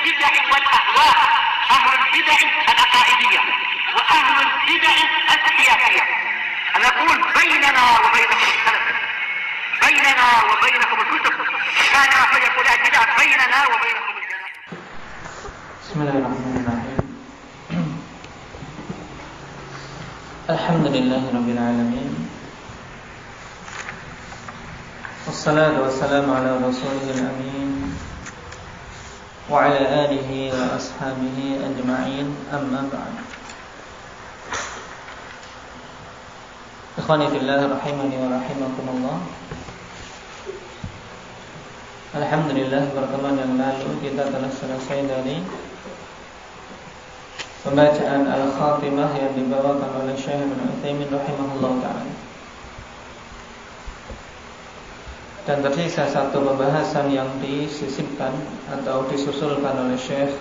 البدع والأهواء، أهل البدع العقائدية وأهل البدع السياسية. أنا أقول بيننا وبينكم السلف، بيننا وبينكم الكتب، كان فيقول البدع بيننا وبينكم الجنة. بسم الله الرحمن الرحيم. الحمد لله رب العالمين، والصلاة والسلام على رسوله الأمين وعلى آله وأصحابه أجمعين، أما بعد. Ikhwani fillah rahimani wa rahimakumullah. Alhamdulillah, pertemuan yang lalu kita telah selesai dari pembacaan Al-Khatimah yang dibawakan oleh Syekh Ibnu Utsaimin rahimahullah ta'ala. Dan tersisa satu pembahasan yang disisipkan atau disusulkan oleh Syekh,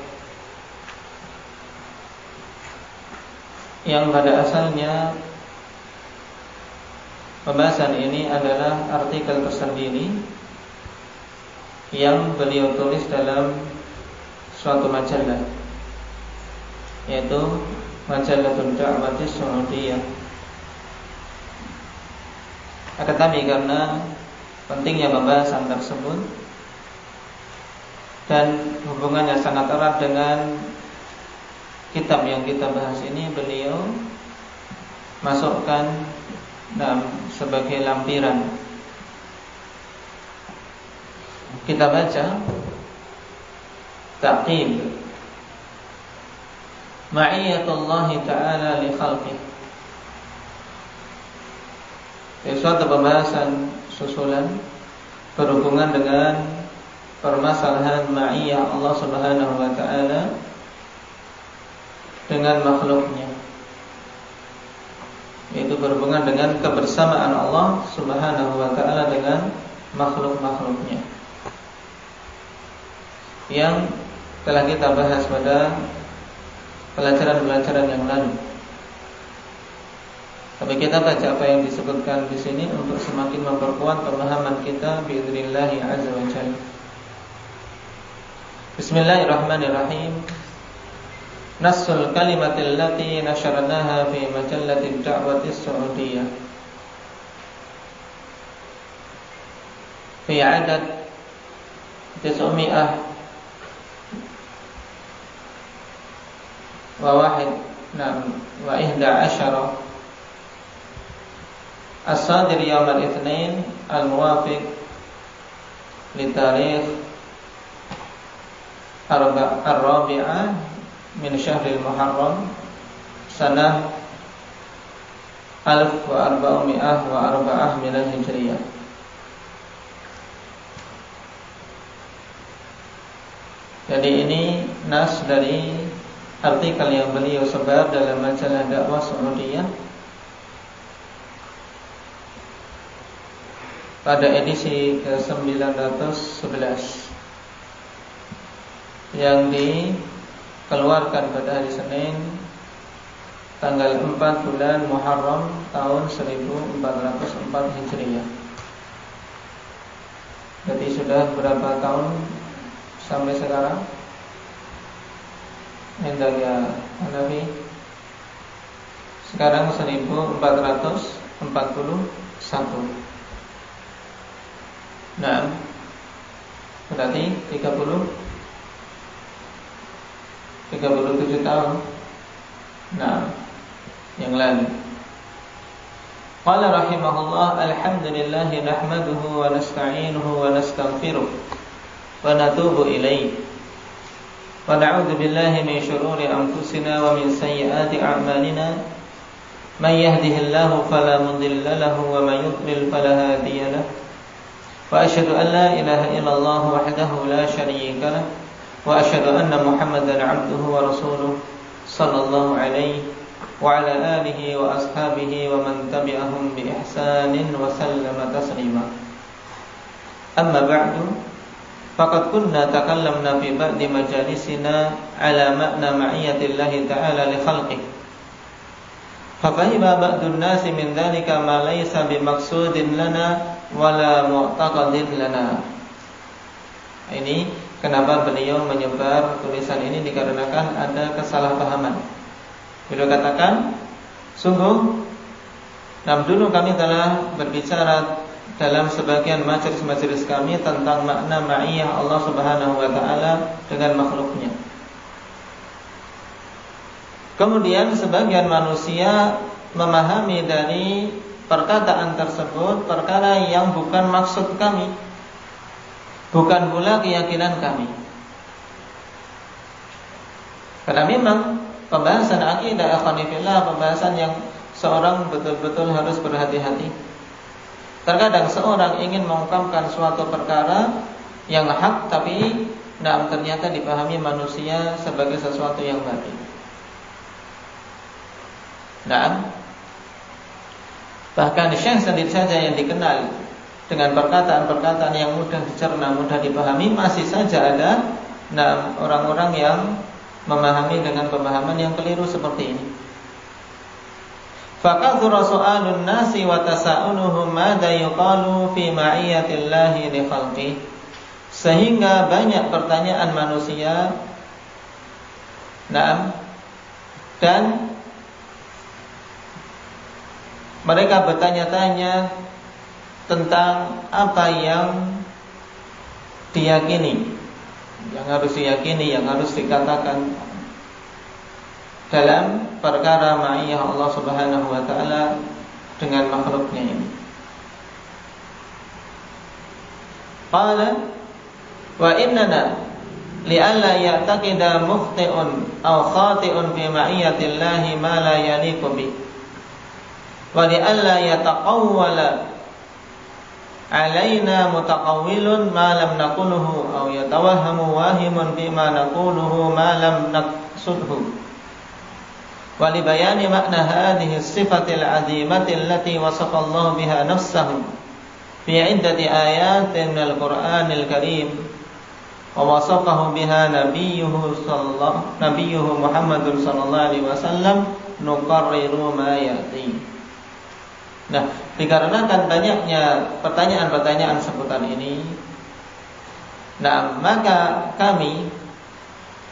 yang pada asalnya pembahasan ini adalah artikel tersendiri yang beliau tulis dalam suatu majalah, yaitu Majalatul Da'watis Saudiyah. Tetapi karena pentingnya pembahasan tersebut dan hubungannya sangat erat dengan kitab yang kita bahas ini, beliau masukkan sebagai lampiran. Kita baca Taqib Ma'iyatullahi ta'ala li khalqih. Suatu pembahasan susulan berhubungan dengan permasalahan ma'iyah Allah Subhanahu wa ta'ala dengan makhluknya, yaitu berhubungan dengan kebersamaan Allah Subhanahu wa ta'ala dengan makhluk-makhluknya, yang telah kita bahas pada pelajaran-pelajaran yang lalu. Tapi kita baca apa yang disebutkan di sini untuk semakin memperkuat pemahaman kita biidznillah azza wa jalla. Bismillahirrahmanirrahim. Nassul kalimatil lati nasharnaha fi majallatid da'watis saudiyah fi adad 900 wa 11 As-Sadir Yawm al-Ithnain al-Muwafiq li tarikh Ar-Rabi'ah min Syahril Muharram sanah 1404 min al-Hijriyah. Jadi ini nas dari artikel yang beliau sebar dalam majalah dakwah Saudiyah pada edisi ke-911 yang dikeluarkan pada hari Senin tanggal 4 bulan Muharram tahun 1404 Hijriah. Jadi sudah berapa tahun sampai sekarang? Hendak ya Hanafi. Sekarang 1441. Nah, berarti 37 tahun. Nah, yang lalu. Qala rahimahullah, alhamdulillahi nahmaduhu wa nasta'inuhu wa nastaghfiruh wa natubu ilaihi wa na'udzu billahi min shururi anfusina wa min sayyiati a'malina. Man yahdihillahu fala mudilla lahu wa man yudlil fala hadiya lahu. Wa asyhadu an la ilaha illallah wahdahu la syarika lah wa asyhadu anna Muhammadan 'abduhu wa rasuluh sallallahu alaihi wa ala alihi wa ashabihi wa man tabi'ahum bi ihsanin wa sallama taslima. Amma ba'du, faqad kunna takallamna fi ba'di majalisina ala ma'na ma'iyatillahi ta'ala li khalqihi. Fafahima ba'dun nasi min dhalika ma laysa bimaksudin lana wala mu'taqadin lana. Ini kenapa beliau menyebar tulisan ini, dikarenakan ada kesalahpahaman. Beliau katakan, sungguh dulu kami telah berbicara dalam sebagian majelis-majelis kami tentang makna ma'iyah Allah Subhanahu wa taala dengan makhluknya. Kemudian sebagian manusia memahami dari perkataan tersebut perkara yang bukan maksud kami, bukan pula keyakinan kami. Karena memang pembahasan akidah akhwanifillah, pembahasan yang seorang betul-betul harus berhati-hati. Terkadang seorang ingin mengungkapkan suatu perkara yang hak, tapi ternyata dipahami manusia sebagai sesuatu yang batil. Bahkan Syekh sendiri saja yang dikenal dengan perkataan-perkataan yang mudah dicerna, mudah dipahami, masih saja ada orang-orang yang memahami dengan pemahaman yang keliru seperti ini. Fakathura su'alun nasi wa tasa'uluhum madza yuqalu fi ma'iyatillahi li khalqih. Sehingga banyak pertanyaan manusia. Dan mereka bertanya-tanya tentang apa yang diyakini, yang harus diyakini, yang harus dikatakan dalam perkara ma'iyah Allah Subhanahu wa taala dengan makhluknya ini. Qala wa innana li'alla ya'taqida mukhti'un aw khati'un fi ma'iyatillahi ma la yaliqu bi wa li'alla yataqawwala alaina mutaqawwilun ma lam naquluhu aw yatawahhamu wahimun bima naquluhu ma lam naqsudhu. ولبيان معنى هذه الصفة العظيمة التي وصف الله بها نفسه في عدة آيات من القرآن الكريم ووصفه بها نبيه محمد صلى الله عليه وسلم نقرر ما يأتي. Dikarenakan banyaknya pertanyaan-pertanyaan seputar ini, maka kami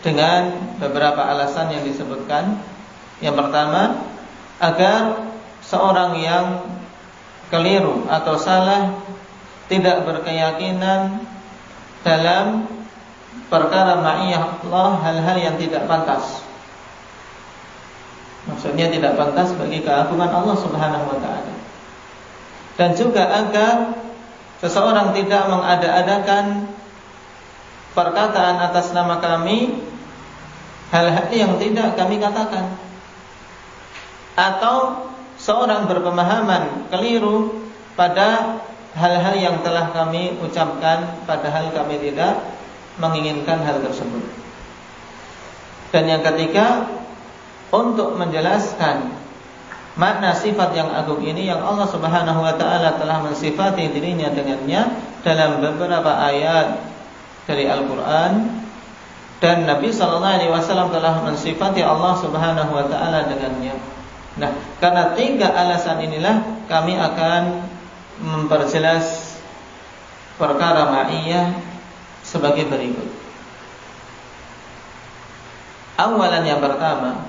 dengan beberapa alasan yang disebutkan. Yang pertama, agar seorang yang keliru atau salah tidak berkeyakinan dalam perkara ma'iyah Allah, hal-hal yang tidak pantas. Maksudnya tidak pantas bagi keagungan Allah Subhanahu wa taala. Dan juga agar seseorang tidak mengada-adakan perkataan atas nama kami, hal-hal yang tidak kami katakan. Atau seorang berpemahaman keliru pada hal-hal yang telah kami ucapkan, padahal kami tidak menginginkan hal tersebut. Dan yang ketiga, untuk menjelaskan makna sifat yang agung ini yang Allah Subhanahu wa taala telah mensifati dirinya dengannya dalam beberapa ayat dari Al-Qur'an, dan Nabi sallallahu alaihi wasallam telah mensifati Allah Subhanahu wa taala dengannya. Karena tiga alasan inilah kami akan memperjelas perkara ma'iyah sebagai berikut. Awalan, yang pertama.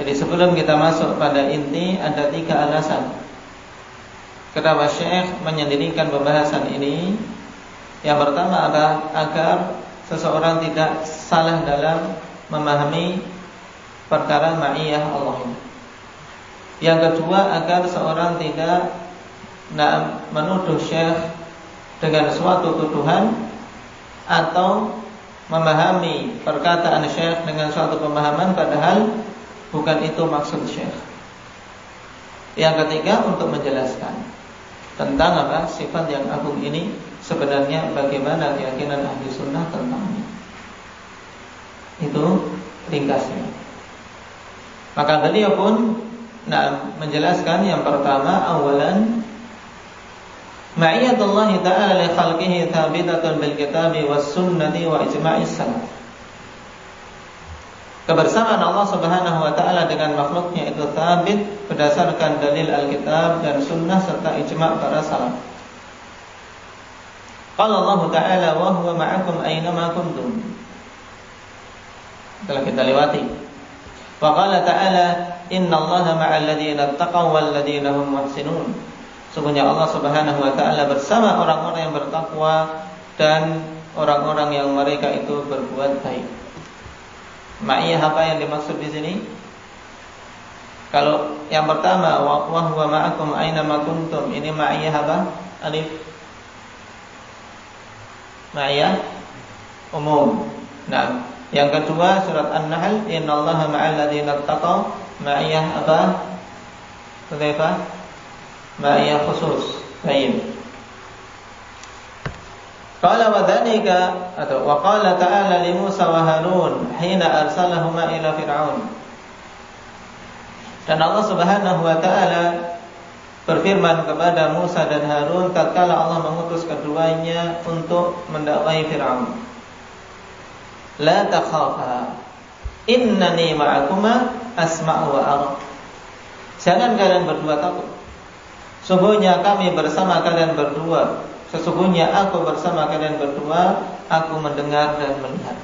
Jadi sebelum kita masuk pada inti, ada tiga alasan kenapa Syekh menyendirikan pembahasan ini. Yang pertama adalah agar seseorang tidak salah dalam memahami perkara ma'iyah Allah ini. Yang kedua, agar seorang tidak menuduh Syekh dengan suatu tuduhan atau memahami perkataan Syekh dengan suatu pemahaman padahal bukan itu maksud Syekh. Yang ketiga, untuk menjelaskan tentang sifat yang agung ini sebenarnya bagaimana keyakinan ahli sunnah tentangnya. Itu ringkasnya. Maka beliau pun menjelaskan yang pertama, awalan ma'iyatullah ta'ala li khalqihi thabitatun bil kitabi was sunnati wa ijma'is salaf. Kebersamaan Allah Subhanahu wa taala dengan makhluknya itu thabit berdasarkan dalil Alkitab dan sunnah serta ijma' para salaf. Qala Allah Ta'ala wa huwa ma'akum aynama kuntum. Telah kita lewati. Wa qala ta'ala innallaha ma'al ladzina taqaw wal ladzina hum muhsinun. Sungguhnya Allah Subhanahu wa taala bersama orang-orang yang bertakwa dan orang-orang yang mereka itu berbuat baik. Ma'iyah apa yang dimaksud di sini? Kalau yang pertama wa huwa ma'akum aina ma kuntum, ini ma'iyah apa? Alif. Ma'iyah umum. Nah, yang kedua surat An-Nahl innallaha ma'al ladzina taqaw, ma'iyah apa? Kenapa? Ma'iyah khusus. Baik. Qala wa dzalika atau wa qala ta'ala li Musa wa Harun hina arsalahuma ila fir'aun. Dan Allah Subhanahu wa taala berfirman kepada Musa dan Harun tatkala Allah mengutus keduanya untuk mendakwai Firaun. La takhafa innani ma'akuma asma'u wa ara. Jangan kalian berdua takut. Sesungguhnya kami bersama kalian berdua. Sesungguhnya aku bersama kalian berdua, aku mendengar dan melihat.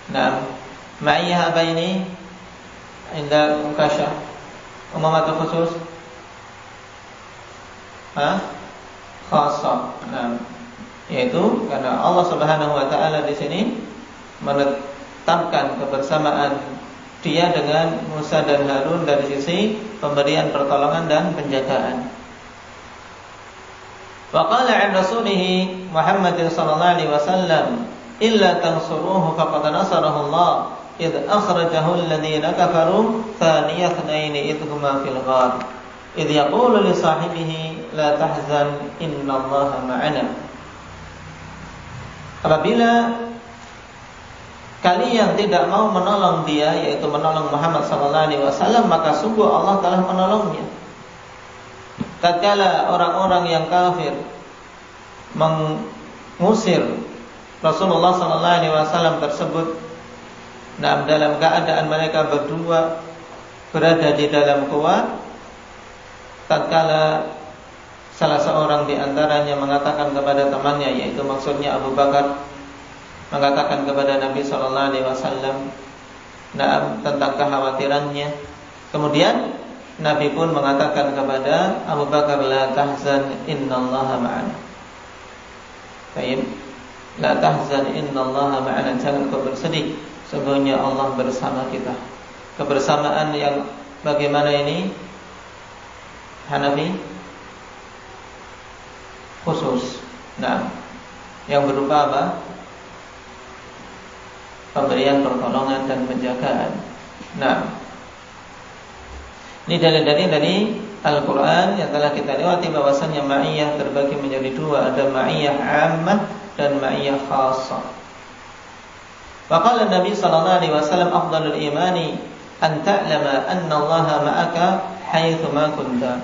Nah, ma'iyah apa ini? Indah mukasyah umum atau khusus? Khasah. Nah, yaitu karena Allah Subhanahu wa taala di sini menetapkan kebersamaan dia dengan Musa dan Harun dari sisi pemberian pertolongan dan penjagaan. Wa qala 'an rasulih Muhammadin sallallahu alaihi wasallam illa tansuruhu faqad nasarahu Allah إذ أخرجه الذين كفروا ثاني اثنين إذ هما في الغار إذ يقول لصاحبه لا تحزن إن الله معنا. Apabila kalian tidak mau menolong dia, yaitu menolong Muhammad SAW, maka sungguh Allah telah menolongnya. Tatkala orang-orang yang kafir mengusir Rasulullah SAW tersebut, nah, dalam keadaan mereka berdua berada di dalam gua, tatkala salah seorang di antaranya mengatakan kepada temannya, yaitu maksudnya Abu Bakar, mengatakan kepada Nabi sallallahu alaihi wasallam tentang kekhawatirannya. Kemudian Nabi pun mengatakan kepada Abu Bakar, la tahzan innallaha ma'ana. Baik. La tahzan innallaha ma'ana, jangan kau bersedih, sesungguhnya Allah bersama kita. Kebersamaan yang bagaimana ini? Hanafi khusus. Nah, yang berupa apa? Pemberian pertolongan dan penjagaan. Nah, ini dalil-dalil dari Al-Quran yang telah kita lewati bahwasannya ma'iyah terbagi menjadi dua, ada ma'iyah 'ammah dan ma'iyah khassah. Faqala Nabi sallallahu alaihi wasallam afdalul imani an ta'lama anna Allah ma'aka haitsu ma kunta.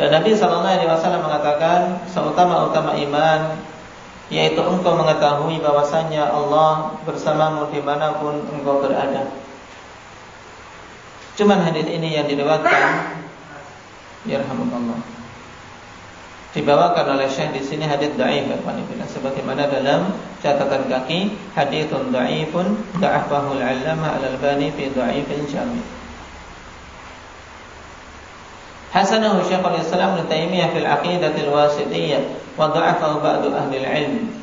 Dan Nabi sallallahu alaihi wasallam mengatakan seutama-utama iman yaitu engkau mengetahui bahwasanya Allah bersamamu dimanapun engkau berada. Cuman hadis ini yang diriwayatkan yarhamukallah dibawakan oleh Syekh di sini hadis dhaif sebagaimana dalam catatan kaki haditsun dhaifun da'afahu al-'allamah al-Albani fi dhaifil jami'. Hasanahu Syekhul Islam Ibnu Taimiyah fil aqidatil wasithiyah wa dha'afahu ba'du ahli al-'ilm.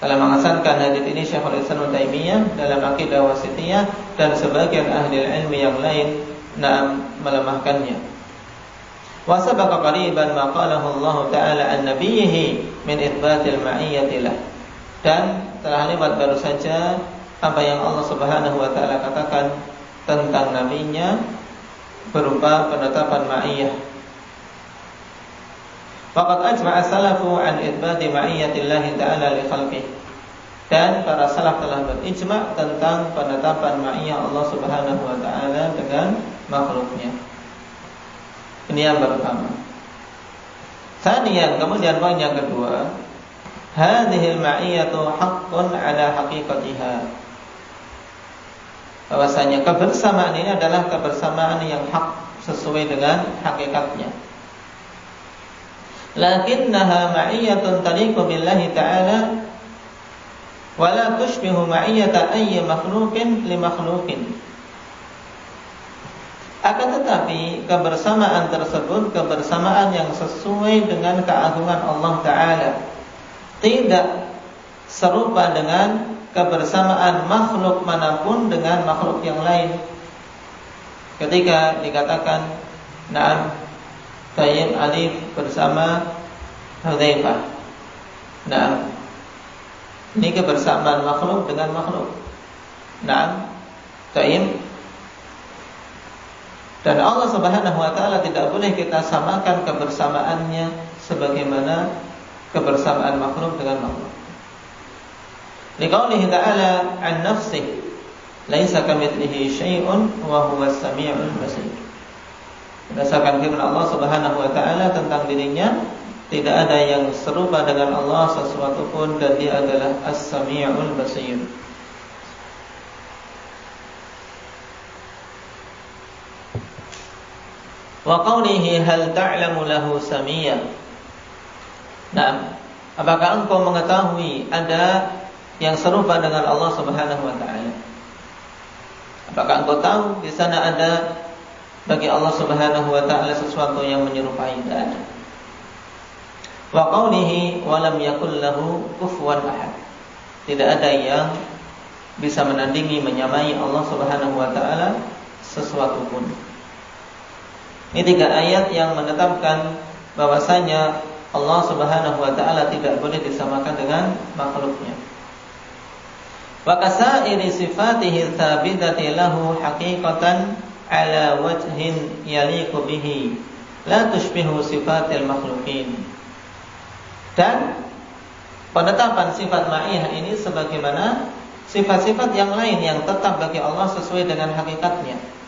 Telah menghasankan hadis ini Syekhul Islam Ibnu Taimiyah dalam aqidah wasithiyah dan sebagian ahli al-'ilm yang lain melemahkannya. Wa sabaqa qariban ma qalahu Allah Ta'ala an nabiyhi min itsbatil ma'iyyati lah. Dan telah lewat baru saja apa yang Allah Subhanahu wa taala katakan tentang nabinya berupa penetapan ma'iyyah. Faqad ajma'a salafu an itsbati ma'iyyati Allah Ta'ala li khalqihi. Dan para salaf telah berijma' tentang penetapan ma'iyyah Allah Subhanahu wa taala dengan makhluknya. Ini yang pertama. Kemudian poin yang kedua, hadhil ma'iyyatu haqqun ala haqiqatiha. Bahwasanya kebersamaan ini adalah kebersamaan yang hak sesuai dengan hakikatnya. lakinnaha ma'iyyatun taliqu billahi ta'ala wa la tushbihu ma'iyyata ayyi makhluqin li makhluqin. Akan tetapi kebersamaan tersebut kebersamaan yang sesuai dengan keagungan Allah Ta'ala, tidak serupa dengan kebersamaan makhluk manapun dengan makhluk yang lain. Ketika dikatakan na'am Tayyib Alif bersama Hudzaifah, na'am, ini kebersamaan makhluk dengan makhluk. Na'am Tayyib. Dan Allah Subhanahu wa taala tidak boleh kita samakan kebersamaannya sebagaimana kebersamaan makhluk dengan makhluk. Liqaulihi ta'ala an nafsihi laisa kamitslihi syai'un wa huwas samiul basir. Berdasarkan firman Allah Subhanahu wa taala tentang dirinya, tidak ada yang serupa dengan Allah sesuatu pun, dan Dia adalah As-Sami'ul Basir. Wa qawlihi hal ta'lamu lahu samiyya. Nah, apakah engkau mengetahui ada yang serupa dengan Allah Subhanahu wa taala? Apakah engkau tahu di sana ada bagi Allah Subhanahu wa taala sesuatu yang menyerupai? Tidak ada. Wa qawlihi wa lam yakul lahu kufuwan ahad. Tidak ada yang bisa menandingi, menyamai Allah Subhanahu wa taala sesuatu pun. Ini 3 ayat yang menetapkan bahwasanya Allah Subhanahu wa taala tidak boleh disamakan dengan makhluknya. Wa kasairi sifatihi tsabitati lahu haqiqatan ala wajhin yaliqu bihi la tushbihu sifatil makhluqin. Dan penetapan sifat ma'iyah ini sebagaimana sifat-sifat yang lain yang tetap bagi Allah sesuai dengan hakikatnya.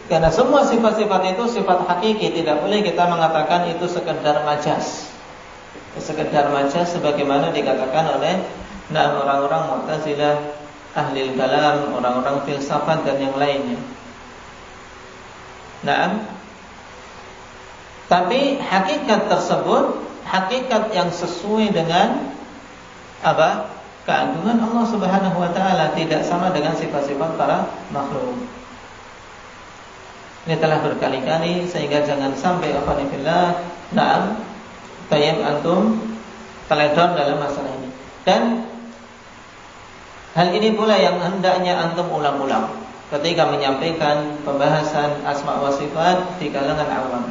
Karena semua sifat-sifat itu sifat hakiki, tidak boleh kita mengatakan itu sekedar majas. Sekedar majas sebagaimana dikatakan oleh orang-orang Mu'tazilah, ahli kalam, orang-orang filsafat dan yang lainnya. Nah, tapi hakikat tersebut hakikat yang sesuai dengan apa? Keagungan Allah Subhanahu wa taala, tidak sama dengan sifat-sifat para makhluk. Ini telah berkali-kali, sehingga jangan sampai afanillah na'am tayyib antum teledor dalam masalah ini. Dan hal ini pula yang hendaknya antum ulang-ulang ketika menyampaikan pembahasan asma wa sifat di kalangan awam.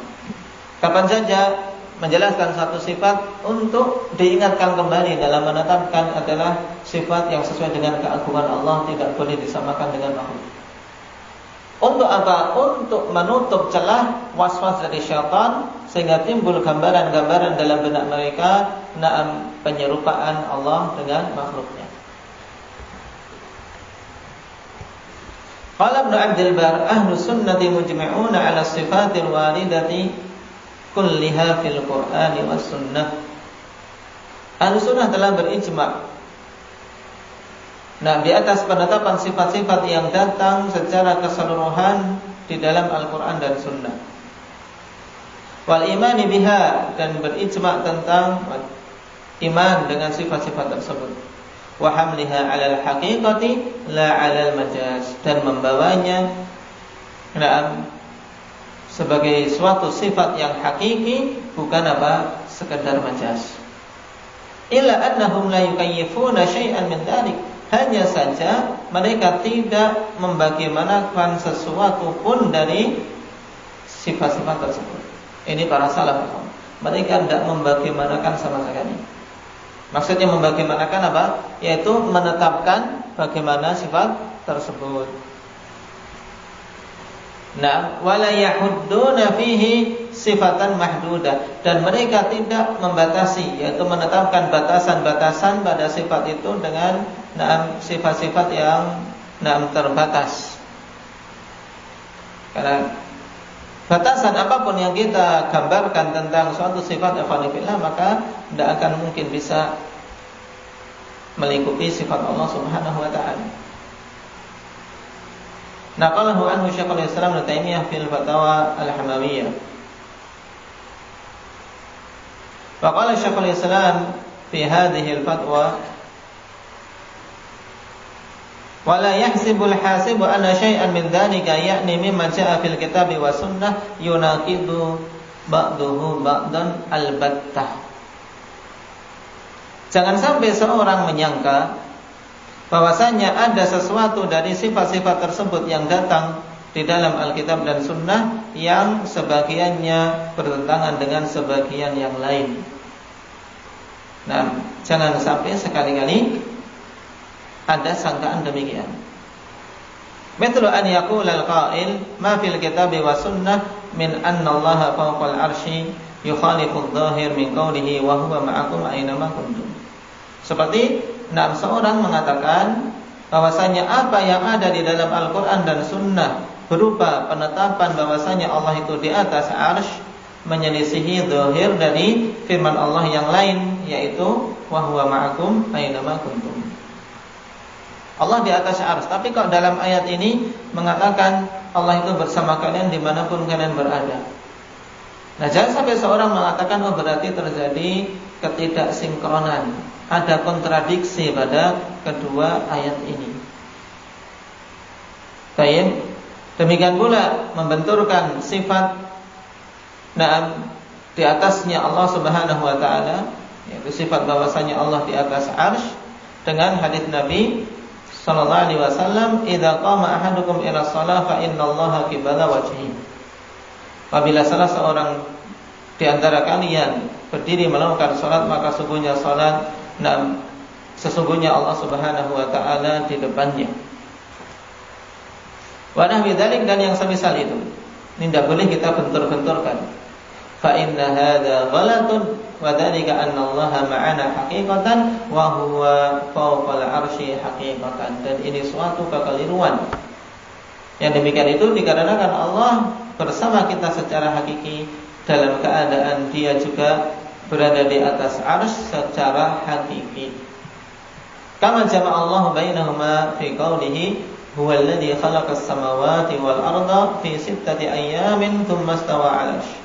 Kapan saja menjelaskan satu sifat untuk diingatkan kembali dalam menetapkan adalah sifat yang sesuai dengan keagungan Allah, tidak boleh disamakan dengan makhluk. Untuk apa? Untuk menutup celah was-was dari syaitan, sehingga timbul gambaran-gambaran dalam benak mereka na'am penyerupaan Allah dengan makhluknya. Qala Ibnu Abdul Bar, ahlu sunnati mujmi'una 'ala sifatil waridati kulliha fil Qur'ani was sunnah. Ahlu sunnah telah berijma' di atas penetapan sifat-sifat yang datang secara keseluruhan di dalam Al-Quran dan Sunnah. Wal imani biha, dan berijma' tentang iman dengan sifat-sifat tersebut. Wa hamliha 'alal haqiqati la 'alal majaz, dan membawanya sebagai suatu sifat yang hakiki, bukan apa? Sekedar majaz. Illa annahum la yukayyifuna syai'an min dzalik. Hanya saja mereka tidak membagaimanakan sesuatu pun dari sifat-sifat tersebut. Ini para salaf. Mereka tidak membagaimanakan sama sekali. Maksudnya membagaimanakan apa? Yaitu menetapkan bagaimana sifat tersebut. Wala yahudduna fihi sifatan mahdudah, dan mereka tidak membatasi, yaitu menetapkan batasan-batasan pada sifat itu dengan sifat-sifat yang terbatas. Karena batasan apapun yang kita gambarkan tentang suatu sifat afalillah, maka tidak akan mungkin bisa melingkupi sifat Allah Subhanahu wa taala. Naqalahu anhu Syekhul Islam Ibnu Taimiyah fil Fatawa Al-Hamawiyah. Faqala Syekhul Islam fi hadhihi al-fatwa wa la yahsibul hasibu anna syai'an min dzalika ya'ni mimma ja'a fil kitabi wa sunnah yunaqidu ba'duhu ba'dan albattah. Jangan sampai seorang menyangka bahwasanya ada sesuatu dari sifat-sifat tersebut yang datang di dalam Alkitab dan Sunnah yang sebagiannya bertentangan dengan sebagian yang lain. Nah, jangan sampai sekali-kali ada sangkaan demikian. Mithlu an yaqula al-qa'il ma fil kitabi wa sunnah min anna Allah fawqa al-'arsy yukhalifu adh-dhahir min qawlihi wa huwa ma'akum aina ma kuntum. Seperti seorang mengatakan bahwasanya apa yang ada di dalam Al-Qur'an dan Sunnah berupa penetapan bahwasanya Allah itu di atas 'arsy menyelisihi zahir dari firman Allah yang lain, yaitu wa huwa ma'akum aina ma kuntum. Allah di atas arsy, tapi kok dalam ayat ini mengatakan Allah itu bersama kalian dimanapun kalian berada. Nah, jangan sampai seorang mengatakan berarti terjadi ketidaksinkronan, ada kontradiksi pada kedua ayat ini. Baik, demikian pula membenturkan sifat di atasnya Allah Subhanahu wa taala, yaitu sifat bahwasanya Allah di atas arsy, dengan hadis Nabi sallallahu alaihi wasallam, "Idza qama ahadukum ila shalah fa innallaha qibala wajhi." Apabila salah seorang di antara kalian berdiri melakukan salat, maka sesungguhnya Allah Subhanahu wa taala di depannya. Wa nahwi dzalik, dan yang semisal itu. Ini tidak boleh kita bentur-benturkan. Fa inna hadza ghalatun wa dzalika anna Allah ma'ana haqiqatan wa huwa fawqal 'arsy haqiqatan. Dan ini suatu kekeliruan. Yang demikian itu dikarenakan Allah bersama kita secara hakiki, dalam keadaan Dia juga berada di atas 'arsy secara hakiki. Kama jama'a Allah bainahuma fi qawlihi huwa alladhi khalaqas samawati wal arda fi 6 ayyamin thumma istawa 'alal 'arsy.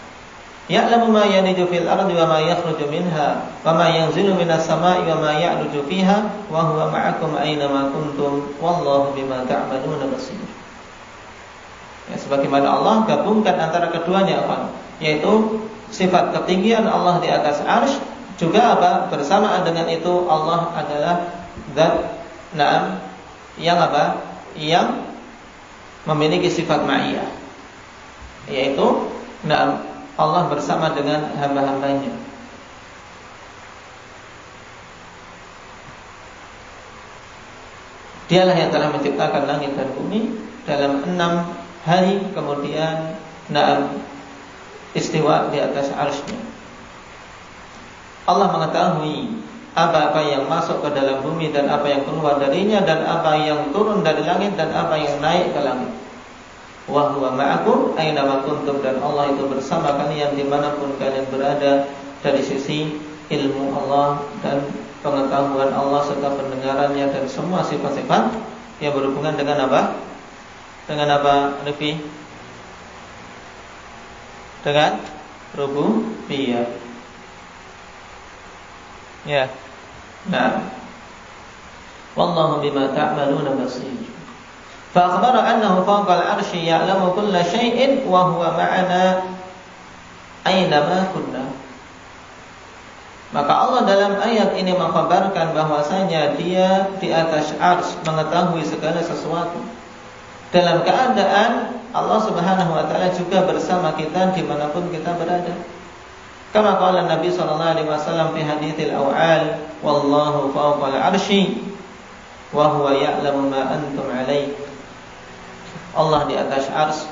Ya'lamu ma yaliju fil ardi wa ma yakhruju minha wa ma yanzilu minas sama'i wa ma ya'ruju fiha wa huwa ma'akum aina ma kuntum wallahu bima ta'maluna basir. Ya, sebagaimana Allah gabungkan antara keduanya, yaitu sifat ketinggian Allah di atas arsy, juga bersamaan dengan itu Allah adalah zat yang memiliki sifat ma'iyah, yaitu Allah bersama dengan hamba-hambanya. Dialah yang telah menciptakan langit dan bumi dalam 6 hari, kemudian istiwa di atas arsy-Nya. Allah mengetahui apa-apa yang masuk ke dalam bumi dan apa yang keluar darinya, dan apa yang turun dari langit dan apa yang naik ke langit. Wa huwa ma'akum aina ma kuntum, dan Allah itu bersama kalian dimanapun kalian berada, dari sisi ilmu Allah dan pengetahuan Allah serta pendengarannya dan semua sifat-sifat yang berhubungan dengan apa? Dengan apa, Nabi? Dengan rububiyah. Ya. Nah, wallahu bima ta'maluna basir. Fa akhbara annahu fawqa al-'arsy ya'lamu kulla syai'in wa huwa ma'ana aina ma kunna. Maka Allah dalam ayat ini mengkhabarkan bahwasanya Dia di atas arsy mengetahui segala sesuatu. Dalam keadaan Allah Subhanahu wa taala juga bersama kita dimanapun kita berada. Kama qala Nabi sallallahu alaihi wasallam fi haditsil aw'al, wallahu fawqal 'arsy wa huwa ya'lamu ma antum 'alaihi. Allah di atas arsy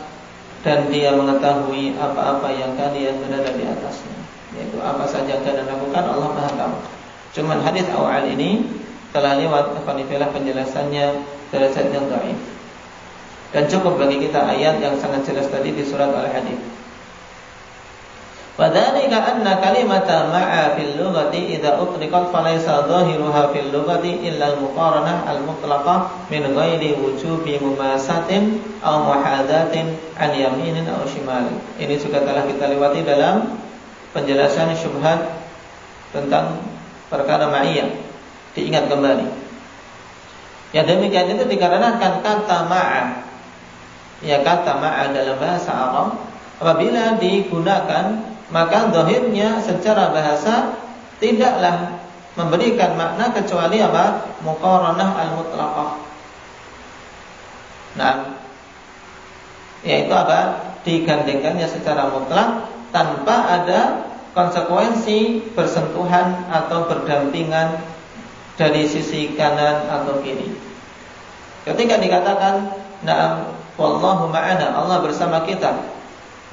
dan Dia mengetahui apa-apa yang kalian berada di atasnya, yaitu apa saja yang kalian lakukan Allah Maha tahu. Cuman hadis awal ini telah lewat penjelasannya derajatnya dhaif. Dan cukup bagi kita ayat yang sangat jelas tadi di surat Al-Hadid. Wa dzalika anna kalimata ma'a fil lughati idza utliqat falaysa dhahiruha fil lughati illa al-muqaranah al-mutlaqah min ghairi wujubi mumasatin aw muhadatin an yaminin aw shimal. Ini juga telah kita lewati dalam penjelasan syubhat tentang perkara ma'iyah, diingat kembali. Ya demikian itu dikarenakan kata ma'a. Ya kata ma'a dalam bahasa Arab apabila digunakan maka zahirnya secara bahasa tidaklah memberikan makna kecuali apa? Muqaranah al-mutlaqah. Nah, yaitu apa? Digandengkannya secara mutlak tanpa ada konsekuensi bersentuhan atau berdampingan dari sisi kanan atau kiri. Ketika dikatakan na'am wallahu ma'ana, Allah bersama kita,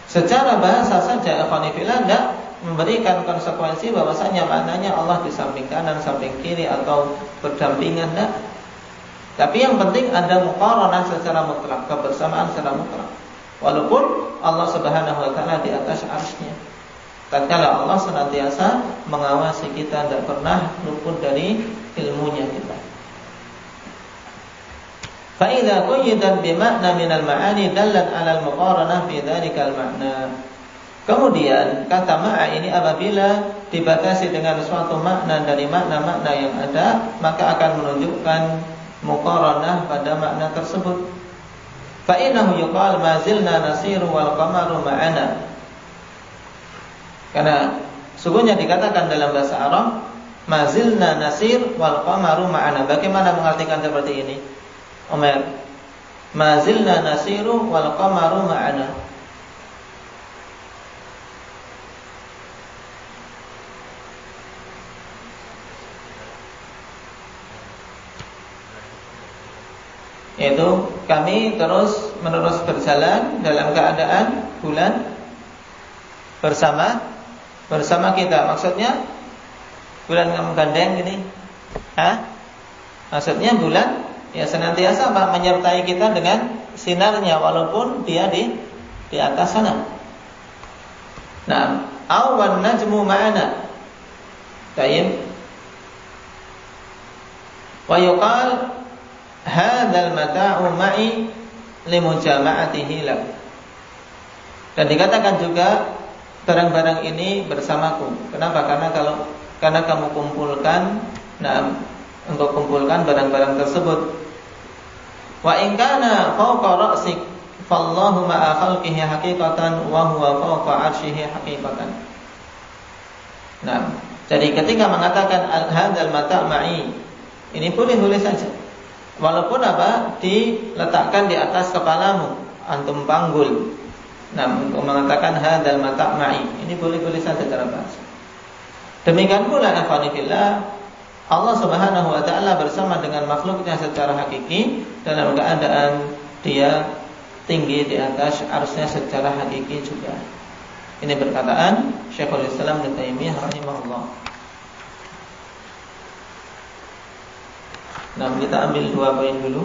secara bahasa saja ikhwanifillah tidak memberikan konsekuensi bahwasanya maknanya Allah di samping kanan, samping kiri atau berdampingan, tidak. Tapi yang penting ada muqaranah secara mutlak, kebersamaan secara mutlak. Walaupun Allah Subhanahu wa taala di atas arsy-Nya. Tatkala Allah senantiasa mengawasi kita, tidak pernah luput dari ilmunya kita. Fa idza quyyidat bi ma'na min al-ma'ani dallat 'ala al-muqaranah fi dzalikal ma'na. Kemudian kata ma'a ini apabila dibatasi dengan suatu makna dari makna-makna yang ada, maka akan menunjukkan muqaranah pada makna tersebut. Fa innahu yuqal ma zilna nasiru wal qamaru ma'ana. Karena sungguhnya dikatakan dalam bahasa Arab ma zilna nasir wal qamaru ma'ana. Bagaimana mengartikan seperti ini? Umar, ma zilna nasiru wal qamaru ma'ana. Yaitu kami terus menerus berjalan dalam keadaan bulan bersama kita. Maksudnya bulan kamu gandeng gini? Maksudnya bulan ya senantiasa menyertai kita dengan sinarnya walaupun dia di atas sana. Nah, awan najmu ma'ana. Baik. Wa yuqal hadzal mata'u ma'i limujama'atihi lak. Dan dikatakan juga barang-barang ini bersamaku. Kenapa? Karena kamu kumpulkan, untuk kumpulkan barang-barang tersebut. Wa in kana fawqa ra'sik fallahu ma'a khalqihi haqiqatan wa huwa fawqa 'arsyihi haqiqatan. Nah, jadi ketika mengatakan hadzal mata' ma'i, ini boleh saja. Walaupun diletakkan di atas kepalamu, antum panggul. Nah, untuk mengatakan hadzal mata' ma'i, ini boleh saja cara bahasa. Demikian pula ikhwanillah, Allah Subhanahu wa taala bersama dengan makhluknya secara hakiki dalam keadaan dia tinggi di atas arsy-Nya secara hakiki juga. Ini perkataan Syekhul Islam Ibnu Taimiyah rahimahullah. Nah, kita ambil 2 poin dulu.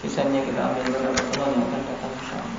Sisanya kita ambil pada pertemuan yang akan datang insyaallah.